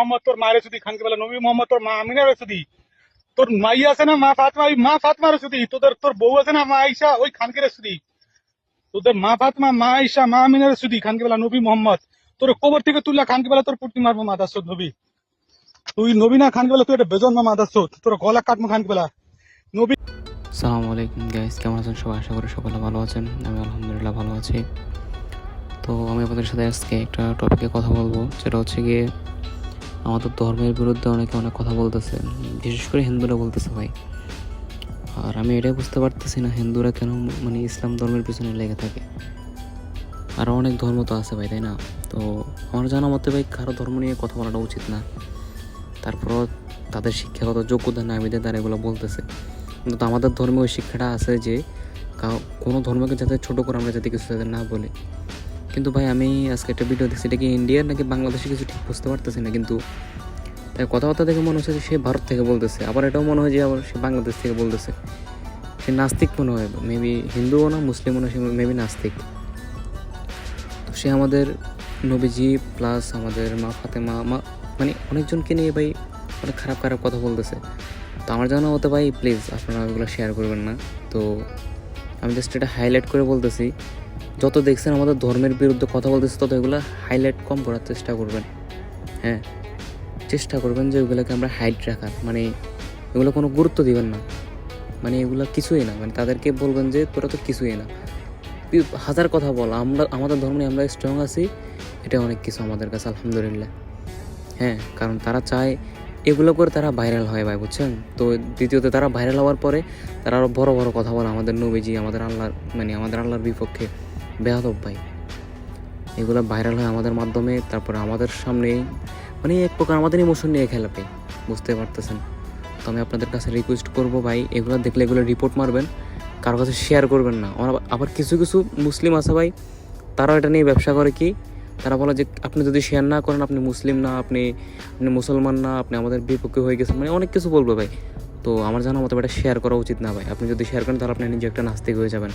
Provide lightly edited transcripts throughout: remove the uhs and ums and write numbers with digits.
মোহাম্মদ তোর মায়ের সুদি খানকে বলে নবী মোহাম্মদ তোর মা আমিনার সুদি তোর মাই আছে না মা ফাতমা মা ফাতমার সুদি তোদের তোর বউ আছে না মা আইসা ওই খানকের সুদি তোদের মা ফাতমা মা আইসা মা আমিনার সুদি খানকে বলা নবী মোহাম্মদ তোর কবর থেকে তুললা খানকে বলা তোর পুটি মারবো মাদাসত নবী তুই নবী না খানকে বলা তুই একটা বেজন মা মাদাসত তোর গলা কাটমো খানকে বলা নবী। আসসালামু আলাইকুম গাইস, কেমন আছেন সবাই? আশা করি সকলে ভালো আছেন। আমি আলহামদুলিল্লাহ ভালো আছি। তো আমি আপনাদের সাথে আজকে একটা টপিকে কথা বলবো, সেটা হচ্ছে গিয়ে আমাদের ধর্মের বিরুদ্ধে অনেকে অনেক কথা বলতেছে, বিশেষ করে হিন্দুরা বলতেছে ভাই। আর আমি এটাই বুঝতে পারতেছি না হিন্দুরা কেন মানে ইসলাম ধর্মের পিছনে লেগে থাকে। আরও অনেক ধর্ম তো আছে ভাই, তাই না? তো আমার জানা মতে ভাই কারো ধর্ম নিয়ে কথা বলাটা উচিত না। তারপরও তাদের শিক্ষাগত যোগ্যতা নামীদের দ্বারা এগুলো বলতেছে, কিন্তু আমাদের ধর্মে ওই শিক্ষাটা আছে যে কোনো ধর্মকে যাতে ছোটো করে আমরা যাতে কিছু যাতে না বলি। কিন্তু ভাই আমি আজকে একটা ভিডিও দেখছি, এটা কি ইন্ডিয়ার নাকি বাংলাদেশে কিছু ঠিক বুঝতে পারতেছি না, কিন্তু তাই কথাবার্তা দেখে মনে হচ্ছে যে সে ভারত থেকে বলতেছে, আবার এটাও মনে হয় যে আবার সে বাংলাদেশ থেকে বলতেছে। সে নাস্তিক মনে হয়, মেবি হিন্দুও না মুসলিমও না, সে মেবি নাস্তিক। তো সে আমাদের নবীজি প্লাস আমাদের মা ফাতেমা মানে অনেকজনকে নিয়ে ভাই অনেক খারাপ খারাপ কথা বলতেছে। তো আমার জানা হতে ভাই প্লিজ আপনারা ওইগুলো শেয়ার করবেন না। তো আমি জাস্ট এটা হাইলাইট করে বলতেছি, যত দেখছেন আমাদের ধর্মের বিরুদ্ধে কথা বলতেছে তত এগুলো হাইলাইট কম করার চেষ্টা করবেন। হ্যাঁ, চেষ্টা করবেন যে ওইগুলোকে আমরা হাইট রাখার, মানে এগুলো কোনো গুরুত্ব দিবেন না, মানে এগুলো কিছুই না, মানে তাদেরকে বলবেন যে তোরা তো কিছুই না। হাজার কথা বল, আমরা আমাদের ধর্ম নিয়ে আমরা স্ট্রং আছি, এটা অনেক কিছু আমাদের কাছে আলহামদুলিল্লাহ। হ্যাঁ, কারণ তারা চায় এগুলো করে তারা ভাইরাল হয় ভাই, বুঝছেন? তো দ্বিতীয়ত তারা ভাইরাল হওয়ার পরে তারা আরও বড় বড় কথা বলে আমাদের নবীজি আমাদের আল্লাহর মানে আমাদের আল্লাহর বিপক্ষে। বেয়াদব ভাই, এগুলো ভাইরাল হয় আমাদের মাধ্যমে, তারপরে আমাদের সামনে মানে এক প্রকার আমাদের ইমোশন নিয়ে খেলাবে, বুঝতে পারতেছেন? তো আমি আপনাদের কাছে রিকোয়েস্ট করবো ভাই, এগুলো দেখলে এগুলো রিপোর্ট মারবেন, কারো কাছে শেয়ার করবেন না। আবার কিছু কিছু মুসলিম আছে ভাই, তারাও এটা নিয়ে ব্যবসা করে। কি তারা বলে যে আপনি যদি শেয়ার না করেন আপনি মুসলিম না, আপনি মুসলমান না, আপনি আমাদের বিপক্ষে হয়ে গেছেন, মানে অনেক কিছু বলবে ভাই। তো আমার জানা মতো এটা শেয়ার করা উচিত না ভাই। আপনি যদি শেয়ার করেন তাহলে আপনি নিজে একটা নাস্তিক হয়ে যাবেন,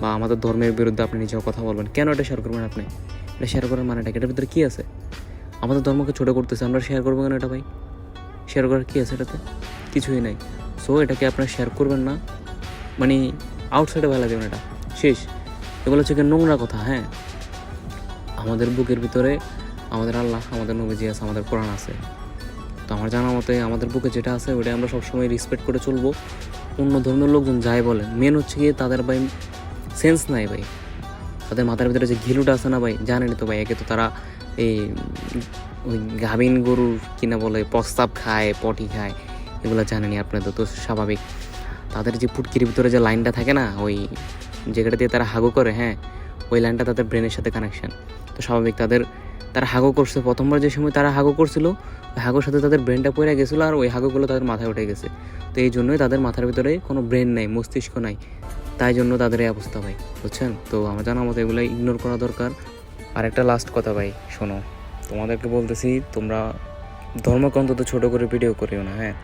বা আমাদের ধর্মের বিরুদ্ধে আপনি নিজেও কথা বলবেন। কেন এটা শেয়ার করবেন আপনি? এটা শেয়ার করার মানেটা এটার ভিতরে কী আছে? আমাদের ধর্মকে ছোটো করতেছে, আমরা শেয়ার করবো কেন এটা ভাই? শেয়ার করার কী আছে এটাতে? কিছুই নাই। সো এটাকে আপনারা শেয়ার করবেন না, মানে আউটসাইডে ফেলা দেবেন, এটা শেষ। এগুলো হচ্ছে নোংরা কথা। হ্যাঁ, আমাদের বুকের ভিতরে আমাদের আল্লাহ আমাদের নবীজি আছে, আমাদের কোরআন আছে। তো আমার জানা মতে আমাদের বুকে যেটা আছে ওইটা আমরা সবসময় রেসপেক্ট করে চলবো। অন্য ধর্মের লোকজন যাই বলেন, মেন হচ্ছে গিয়ে তাদের ভাই সেন্স নাই ভাই, তাদের মাথার ভিতরে যে ঘিলুটা আছে না ভাই, জানেনই তো ভাই। একে তো তারা এই ওই গাভিন গরুর কিনা বলে প্রস্তাব খায়, পটি খায়, এগুলো জানেনি আপনাদের তো স্বাভাবিক। তাদের যে পুটকির ভিতরে যে লাইনটা থাকে না, ওই জায়গাটা দিয়ে তারা হাগু করে, হ্যাঁ ওই লাইনটা তাদের ব্রেনের সাথে কানেকশান। তো স্বাভাবিক তারা হাগু করছে, প্রথমবার যে সময় তারা হাগু করছিল ওই হাগুর সাথে তাদের ব্রেনটা পড়ে গেছিলো, আর ওই হাগুগুলো তাদের মাথায় উঠে গেছে। তো এই জন্যই তাদের মাথার ভিতরে কোনো ব্রেন নাই, মস্তিষ্ক নাই, তাই জন্য তাদের এই অবস্থা ভাই, বুঝছেন? তো আমার জানার মতো এগুলো ইগনোর করা দরকার। আর একটা লাস্ট কথা ভাই শোনো, তোমাদেরকে বলতেছি তোমরা ধর্মকে অন্তত ছোটো করে ভিডিও করিও না। হ্যাঁ,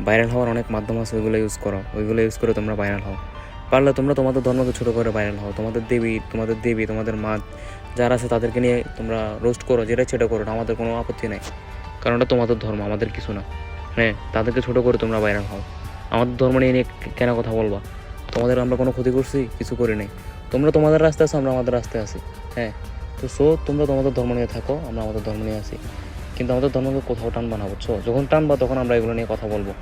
ভাইরাল হওয়ার অনেক মাধ্যম আছে, ওইগুলো ইউজ করো, ওইগুলো ইউজ করে তোমরা ভাইরাল হও। পারলে তোমরা তোমাদের ধর্মকে ছোটো করে ভাইরাল হও, তোমাদের দেবী তোমাদের মা যারা আছে তাদেরকে নিয়ে তোমরা রোস্ট করো, যেটা সেটা করো, আমাদের কোনো আপত্তি নাই, কারণ ওটা তোমাদের ধর্ম, আমাদের কিছু না। হ্যাঁ, তাদেরকে ছোটো করে তোমরা ভাইরাল হও। আমাদের ধর্ম নিয়ে কেন কথা বলবা? তোমাদের আমরা কোনো ক্ষতি করছি? কিছু করি নাই। তোমরা তোমাদের রাস্তায় আছো, আমরা আমাদের রাস্তায় আছি। হ্যাঁ, তো তোমরা তোমাদের ধর্ম নিয়ে থাকো, আমরা আমাদের ধর্ম নিয়ে আসি, কিন্তু আমাদের ধর্মকে কোথাও টানবা না, বুঝছো? যখন টানবা তখন আমরা এগুলো নিয়ে কথা বলবো।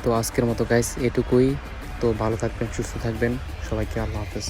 তো আজকের মতো গাইস এটুকুই। তো ভালো থাকবেন, সুস্থ থাকবেন, সবাইকে আল্লাহ হাফেজ।